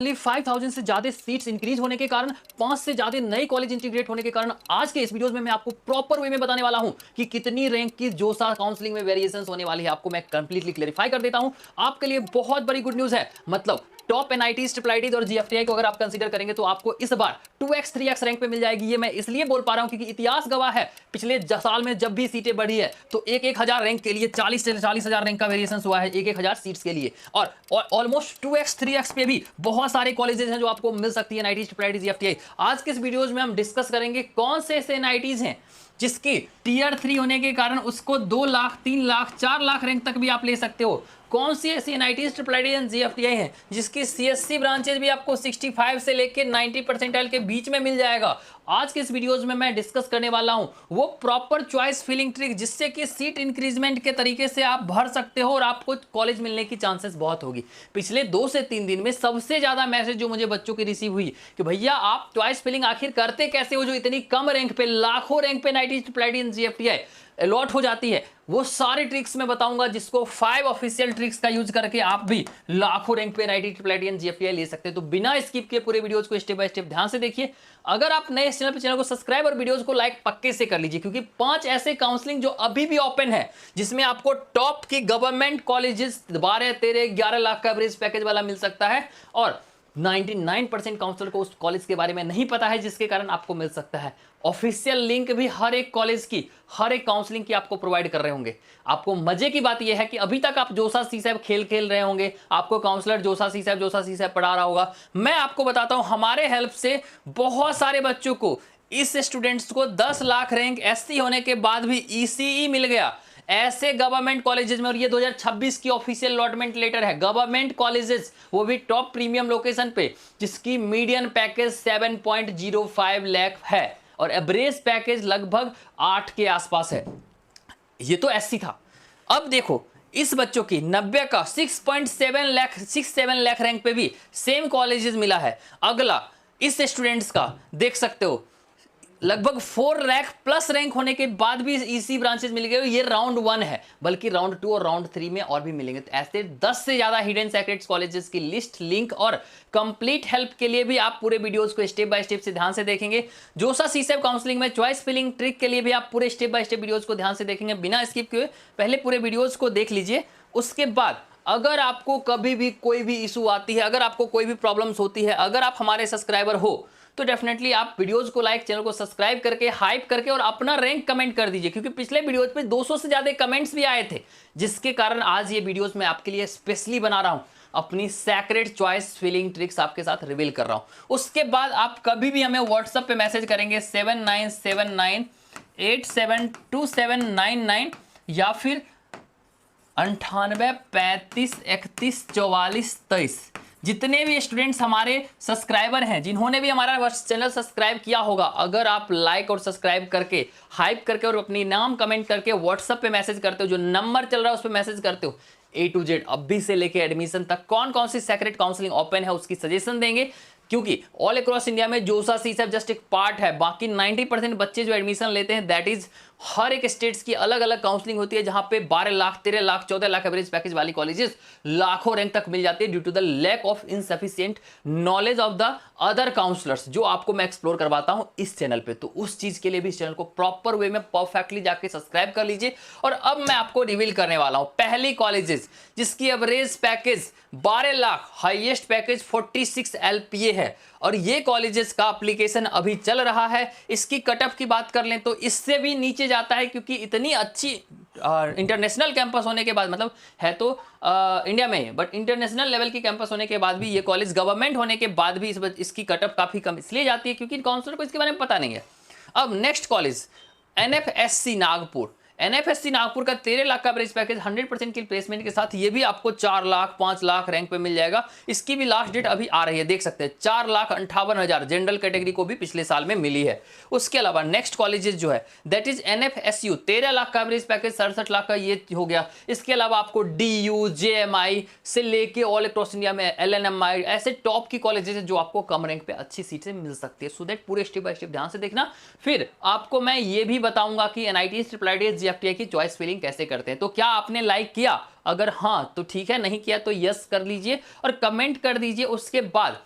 5000 से ज्यादा seats increase होने के कारण 5 से ज्यादा नए कॉलेज इंटीग्रेट होने के कारण आज के इस वीडियो में मैं आपको प्रॉपर वे में बताने वाला हूं कि कितनी रैंक की जोसा काउंसलिंग में वेरिएशंस होने वाली है। आपको मैं कंप्लीटली क्लेरिफाई कर देता हूं। आपके लिए बहुत बड़ी गुड न्यूज है, मतलब टॉप एनआईटीज, ट्रिपल आईटीज और जीएफटीआई को अगर आप कंसीडर करेंगे तो आपको इस बार 2x 3x रैंक पे मिल जाएगी। ये मैं इसलिए बोल पा रहा हूं क्योंकि इतिहास गवाह है, पिछले साल में जब भी सीटें बढ़ी है तो एक हजार रैंक के लिए 40 से 40,000 रैंक का वेरिएशन हुआ है एक हजार सीट्स के लिए। और ऑलमोस्ट 2x 3x पे भी बहुत सारे कॉलेजेस हैं जो आपको मिल सकती है एनआईटीज, ट्रिपल आईटीज, जीएफटीआई। आज के इस वीडियोज में हम डिस्कस करेंगे कौन से ऐसे एनआईटीज हैं जिसकी टीयर 3 होने के कारण उसको 2 लाख, 3 लाख, 4 लाख रैंक तक भी आप ले सकते हो। कौन सी ऐसी NITs, triple ITs and GFTI हैं जिसकी सीएससी ब्रांचेज भी आपको 65 से लेकर 90 परसेंटाइल के बीच में मिल जाएगा। आज के इस वीडियोज में मैं डिस्कस करने वाला हूं वो प्रॉपर चॉइस फिलिंग ट्रिक जिससे कि सीट इंक्रीजमेंट के तरीके से आप भर सकते हो और आपको कॉलेज मिलने की चांसेस बहुत होगी। पिछले 2 से 3 दिन में सबसे ज्यादा मैसेज जो मुझे बच्चों की रिसीव हुई कि भैया आप चॉइस फिलिंग आखिर करते कैसे हो जो इतनी कम रैंक पे, लाखों रैंक पे NITs, triple ITs and GFTI allot हो जाती है। वो सारी ट्रिक्स मैं बताऊंगा जिसको 5 ऑफिशियल ट्रिक्स का यूज करके आप भी लाखों रैंक पे NIT, triple IT and GFTI ले सकते हैं। तो बिना स्किप किए पूरे वीडियोस को स्टेप बाय स्टेप ध्यान से देखिए। अगर आप नए इस चैनल पे, चैनल को सब्सक्राइब और वीडियोस को लाइक पक्के से कर लीजिए क्योंकि 5 ऐसे काउंसलिंग जो अभी भी ओपन है जिसमें आपको टॉप की गवर्नमेंट कॉलेजेस 12, 13, 11 लाख का एवरेज पैकेज वाला मिल सकता है और 99% काउंसलर को उस कॉलेज के बारे में नहीं पता है जिसके कारण आपको मिल सकता है। ऑफिशियल लिंक भी हर एक कॉलेज की, हर एक काउंसलिंग की आपको प्रोवाइड कर रहे होंगे। आपको मजे की बात यह है कि अभी तक आप जोसा सी साहब खेल रहे होंगे, आपको काउंसलर जोसा सी साहब पढ़ा रहा होगा। मैं आपको बताता हूं हमारे हेल्प से बहुत सारे बच्चों को, इस स्टूडेंट्स को 10 लाख रैंक एससी होने के बाद भी ईसीई मिल गया ऐसे गवर्नमेंट कॉलेजेस में। और ये 2026 की ऑफिशियल अलॉटमेंट लेटर है, गवर्नमेंट कॉलेजेस वो भी टॉप प्रीमियम लोकेशन पे जिसकी मीडियन पैकेज 7.05 लाख है और एवरेज पैकेज लगभग 8 के आसपास है। ये तो एससी था। अब देखो इस बच्चों की 90 का 6.7 लाख रैंक पे भी सेम कॉलेजेस मिला है। अगला इस स्टूडेंट्स का देख सकते हो लगभग 4 लाख प्लस रैंक होने के बाद भी ईसी ब्रांचेस मिल गए। ये राउंड 1 है, बल्कि राउंड 2 और राउंड 3 में और भी मिलेंगे। तो ऐसे 10 से ज्यादा हिडन सेक्रेट्स कॉलेजेस की लिस्ट, लिंक और कंप्लीट हेल्प के लिए भी आप पूरे वीडियोस को स्टेप बाय स्टेप से ध्यान से देखेंगे। जोसा सीसेब काउंसलिंग में चॉइस फिलिंग ट्रिक के लिए भी आप पूरे स्टेप बाय स्टेप वीडियोस को ध्यान से देखेंगे बिना स्किप किए। पहले पूरे वीडियोस को देख लीजिए, उसके बाद अगर आपको कभी भी कोई भी इशू आती है, अगर आपको कोई भी प्रॉब्लम्स होती है, अगर आप हमारे सब्सक्राइबर हो तो डेफिनेटली आप वीडियोस को लाइक, चैनल को सब्सक्राइब करके हाइप करके और अपना रैंक कमेंट कर दीजिए क्योंकि पिछले वीडियोस पे 200 से ज्यादा कमेंट्स भी आए थे जिसके कारण आज ये वीडियोस मैं आपके लिए स्पेशली बना रहा हूं। अपनी सेक्रेट चॉइस फिलिंग ट्रिक्स आपके साथ रिवील कर रहा हूं। उसके बाद आप कभी भी हमें व्हाट्सएप पे मैसेज करेंगे 7979872799 या फिर 9835314423। जितने भी स्टूडेंट्स हमारे सब्सक्राइबर हैं, जिन्होंने भी हमारा चैनल सब्सक्राइब किया होगा, अगर आप लाइक और सब्सक्राइब करके, हाइप करके और अपनी नाम कमेंट करके व्हाट्सएप पे मैसेज करते हो, जो नंबर चल रहा है उस पर मैसेज करते हो, A to Z अभी से लेके एडमिशन तक कौन कौन सी सेक्रेट काउंसलिंग ओपन है उसकी सजेशन देंगे क्योंकि ऑल अक्रॉस इंडिया में जोसा सीसेब जस्ट एक पार्ट है। बाकी 90% बच्चे जो एडमिशन लेते हैं दैट इज हर एक स्टेट्स की अलग अलग काउंसलिंग होती है जहां पे 12 लाख, 13 लाख, 14 लाख एवरेज पैकेज वाली कॉलेजेस लाखों रैंक तक मिल जाती है due to the lack of insufficient knowledge of the other counsellors जो आपको मैं एक्सप्लोर करवाता हूं इस चैनल पे। तो उस चीज के लिए भी इस चैनल को प्रॉपर वे में परफेक्टली जाके सब्सक्राइब कर लीजिए। और अब मैं आपको रिवील करने वाला हूं पहली कॉलेजेस जिसकी average package 12 lakh, highest package 46 LPA है और ये कॉलेजेस का एप्लीकेशन अभी चल रहा है। इसकी कटअप की बात कर लें तो इससे भी नीचे जाता है क्योंकि इतनी अच्छी इंटरनेशनल कैंपस होने के बाद, मतलब है तो इंडिया में बट इंटरनेशनल लेवल की कैंपस होने के बाद भी ये कॉलेज गवर्नमेंट होने के बाद भी इसकी कटअप काफी कम इसलिए जाती है क्योंकि काउंसलर को इसके बारे में पता नहीं है। अब next college NFSC Nagpur. NFSC Nagpur का 13 लाख का एवरेज पैकेज 100% की प्लेसमेंट के साथ ये भी आपको 4 लाख, 5 लाख रैंक पे मिल जाएगा। इसकी भी लास्ट डेट अभी आ रही है, देख सकते हैं 4,58,000 जनरल कैटेगरी को भी पिछले साल में मिली है। उसके अलावा नेक्स्ट कॉलेजेस जो है दैट इज NFSU 13 लाख का एवरेज पैकेज, 67 लाख का ये हो गया। इसके अलावा आपको DU, JMI से लेके ऑल अक्रॉस इंडिया में LNMI ऐसे टॉप की कॉलेजेस जो आपको कम रैंक पे अच्छी सीटें मिल सकती है। सो दैट पूरे स्टेप बाय स्टेप ध्यान से देखना। फिर आपको मैं ये भी बताऊंगा कि एनआईटी, ट्रिपल आईटी, जीएफटीआई की चॉइस फिलिंग कैसे करते हैं। तो क्या आपने लाइक किया? अगर हाँ तो ठीक है, नहीं किया तो यस कर लीजिए और कमेंट कर दीजिए। उसके बाद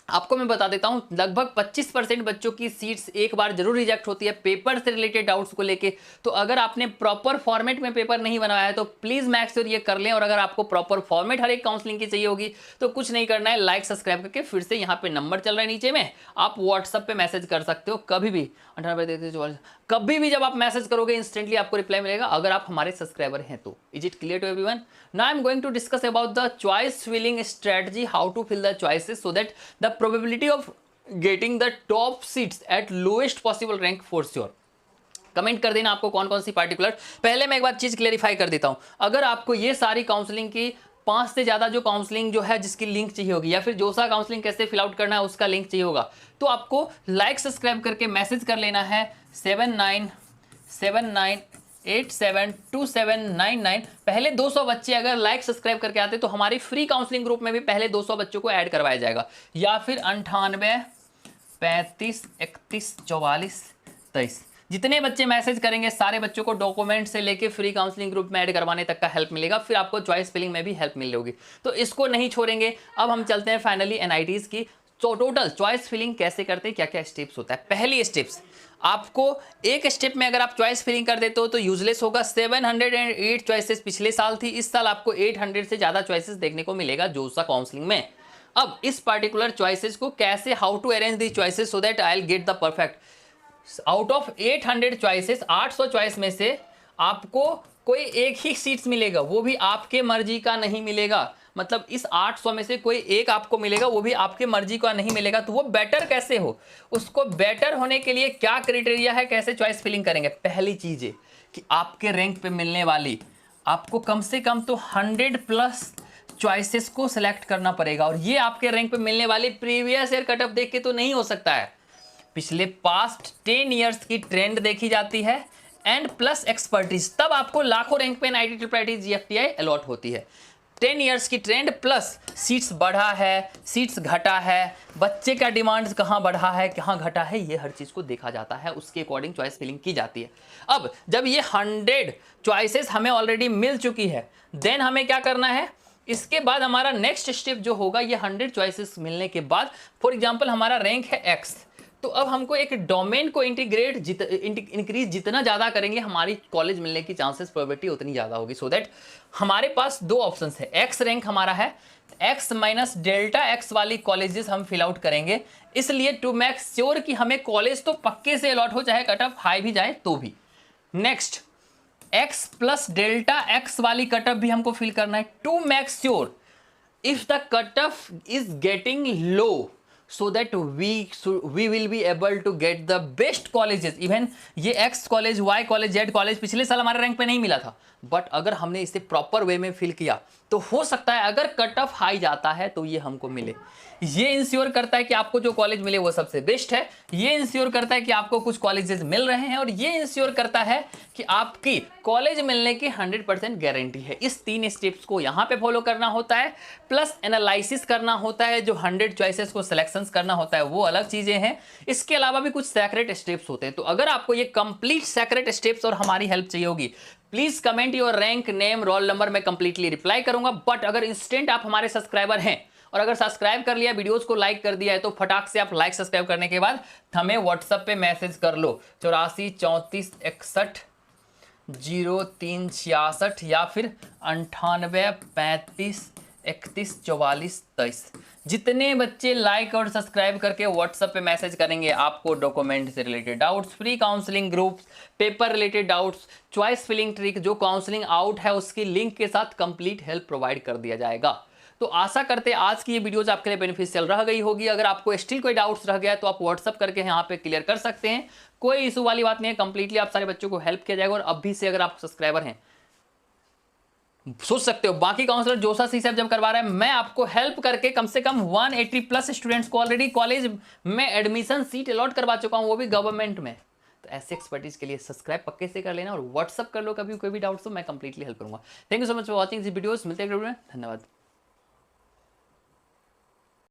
आपको मैं बता देता हूं, लगभग 25% बच्चों की सीट्स एक बार जरूर रिजेक्ट होती है पेपर से रिलेटेड डाउट्स को लेके। तो अगर आपने प्रॉपर फॉर्मेट में पेपर नहीं बनाया है तो प्लीज मेक श्योर ये कर लें। और अगर आपको प्रॉपर फॉर्मेट हर एक काउंसलिंग की चाहिए होगी तो कुछ नहीं करना है, लाइक सब्सक्राइब करके फिर से यहाँ पे नंबर चल रहा है नीचे में, आप व्हाट्सअप पे मैसेज कर सकते हो कभी भी। 18 कभी भी जब आप मैसेज करोगे इंस्टेंटली आपको रिप्लाई मिलेगा, अगर आप हमारे सब्सक्राइबर हैं तो। Is it clear to everyone? Now I am going to discuss about the choice filling strategy, how to fill the choices so that the probability of getting the top seats at lowest possible rank for sure. Comment कर देना आपको कौन कौन सी particular. पहले मैं एक बार चीज clarify कर देता हूं, अगर आपको ये सारी काउंसलिंग की 5 से ज़्यादा जो काउंसलिंग जो है जिसकी लिंक चाहिए होगी, या फिर जोसा काउंसलिंग कैसे फिल आउट करना है उसका लिंक चाहिए होगा, तो आपको लाइक सब्सक्राइब करके मैसेज कर लेना है 7979872799। पहले 200 बच्चे अगर लाइक सब्सक्राइब करके आते तो हमारी फ्री काउंसलिंग ग्रुप में भी पहले 200 बच्चों को ऐड करवाया जाएगा। या फिर 98 35 31 44 23 जितने बच्चे मैसेज करेंगे सारे बच्चों को डॉक्यूमेंट से लेके फ्री काउंसलिंग ग्रुप में ऐड करवाने तक का हेल्प मिलेगा, फिर आपको चॉइस फिलिंग में भी हेल्प मिल होगी। तो इसको नहीं छोड़ेंगे। अब हम चलते हैं फाइनली एनआईटीज की। तो टोटल चॉइस फिलिंग कैसे करते हैं, क्या क्या स्टेप्स होता है। पहली स्टेप्स, आपको एक स्टेप में अगर आप चॉइस फिलिंग कर देते हो तो यूजलेस होगा। 708 चॉइसेस पिछले साल थी, इस साल आपको 800 से ज़्यादा चॉइसेस देखने को मिलेगा जोसा काउंसलिंग में। अब इस पार्टिकुलर चॉइसेस को कैसे, how to arrange the choices so that I will get the perfect. Out of 800 choices, 800 choice में से आपको कोई एक ही सीट्स मिलेगा, वो भी आपके मर्जी का नहीं मिलेगा। मतलब इस 800 में से कोई एक आपको मिलेगा, वो भी आपके मर्जी का नहीं मिलेगा। तो वो बेटर कैसे हो, उसको बेटर होने के लिए क्या क्राइटेरिया है, कैसे चॉइस फिलिंग करेंगे। पहली चीज है कि आपके रैंक पे मिलने वाली आपको कम से कम तो 100+ चॉइसेस को सिलेक्ट करना पड़ेगा। और ये आपके रैंक पे मिलने वाली प्रीवियस ईयर कट ऑफ देख के तो नहीं हो सकता है, पिछले पास्ट 10 ईयर्स की ट्रेंड देखी जाती है एंड प्लस एक्सपर्टीज, तब आपको लाखों रैंक पे IIT GFTI अलॉट होती है। 10 ईयर्स की ट्रेंड प्लस सीट्स बढ़ा है, सीट्स घटा है, बच्चे का डिमांड कहाँ बढ़ा है कहाँ घटा है, ये हर चीज़ को देखा जाता है, उसके अकॉर्डिंग चॉइस फिलिंग की जाती है। अब जब ये 100 चॉइसेस हमें ऑलरेडी मिल चुकी है, देन हमें क्या करना है, इसके बाद हमारा नेक्स्ट स्टेप जो होगा, ये 100 चॉइसेस मिलने के बाद फॉर एग्जाम्पल हमारा रैंक है X, तो अब हमको एक डोमेन को इंक्रीज जितना ज़्यादा करेंगे हमारी कॉलेज मिलने की चांसेस प्रोबेबिलिटी उतनी ज़्यादा होगी। सो दैट हमारे पास दो ऑप्शंस है, एक्स रैंक हमारा है, x माइनस डेल्टा एक्स वाली कॉलेजेस हम फिल आउट करेंगे, इसलिए टू मेक श्योर कि हमें कॉलेज तो पक्के से अलॉट हो, चाहे कट ऑफ हाई भी जाए तो भी। Next x plus delta x वाली कट ऑफ भी हमको फिल करना है, to make sure if the cut off is getting low so that we will be able to get the best colleges। Even ये X college, Y college, Z college पिछले साल हमारे rank पे नहीं मिला था, बट अगर हमने इसे प्रॉपर वे में फिल किया तो हो सकता है अगर कट ऑफ हाई जाता है तो ये हमको मिले। ये इंश्योर करता है कि आपको जो कॉलेज मिले वो सबसे बेस्ट है, ये इंश्योर करता है कि आपको कुछ कॉलेजेस मिल रहे हैं, और ये इंश्योर करता है कि आपकी कॉलेज मिलने की 100% गारंटी है। इस 3 स्टेप्स को यहाँ पे फॉलो करना होता है, प्लस एनालिसिस करना होता है, जो 100 चॉइसेस को सिलेक्शंस करना होता है वो अलग चीजें हैं। इसके अलावा भी कुछ सेक्रेट स्टेप्स होते हैं। तो अगर आपको ये कंप्लीट सेक्रेट स्टेप्स और हमारी हेल्प चाहिए होगी, please comment your rank, name, roll number, मैं कंप्लीटली रिप्लाई करूंगा। बट अगर इंस्टेंट आप हमारे सब्सक्राइबर हैं और अगर सब्सक्राइब कर लिया, वीडियोस को लाइक कर दिया है, तो फटाक से आप लाइक सब्सक्राइब करने के बाद हमें व्हाट्सएप पे मैसेज कर लो 84 34 61 0366 या फिर 98 35 31 44 23। जितने बच्चे लाइक और सब्सक्राइब करके व्हाट्सएप पे मैसेज करेंगे, आपको डॉक्यूमेंट से related doubts, free counselling groups, paper related doubts, choice filling trick, जो काउंसलिंग आउट है उसकी लिंक के साथ कंप्लीट हेल्प प्रोवाइड कर दिया जाएगा। तो आशा करते हैं आज की ये वीडियोज आपके लिए बेनिफिशियल रह गई होगी। अगर आपको स्टिल कोई डाउट्स रह गया तो आप व्हाट्सअप करके यहाँ पे क्लियर कर सकते हैं, कोई इशू वाली बात नहीं है, कंप्लीटली आप सारे बच्चों को हेल्प किया जाएगा। और अभी से अगर आप सब्सक्राइबर हैं, सोच सकते हो बाकी काउंसलर जोसा सी जब करवा रहा है, मैं आपको हेल्प करके कम से कम 180+ स्टूडेंट्स को ऑलरेडी कॉलेज में एडमिशन सीट अलॉट करवा चुका हूं, वो भी गवर्नमेंट में। तो ऐसे एक्सपर्टीज के लिए सब्सक्राइब पक्के से कर लेना और व्हाट्सअप कर लो, कभी कोई भी डाउट्स हो मैं कंप्लीटली हेल्प करूंगा। Thank you so much for watching this videos. मिलते हैं, धन्यवाद।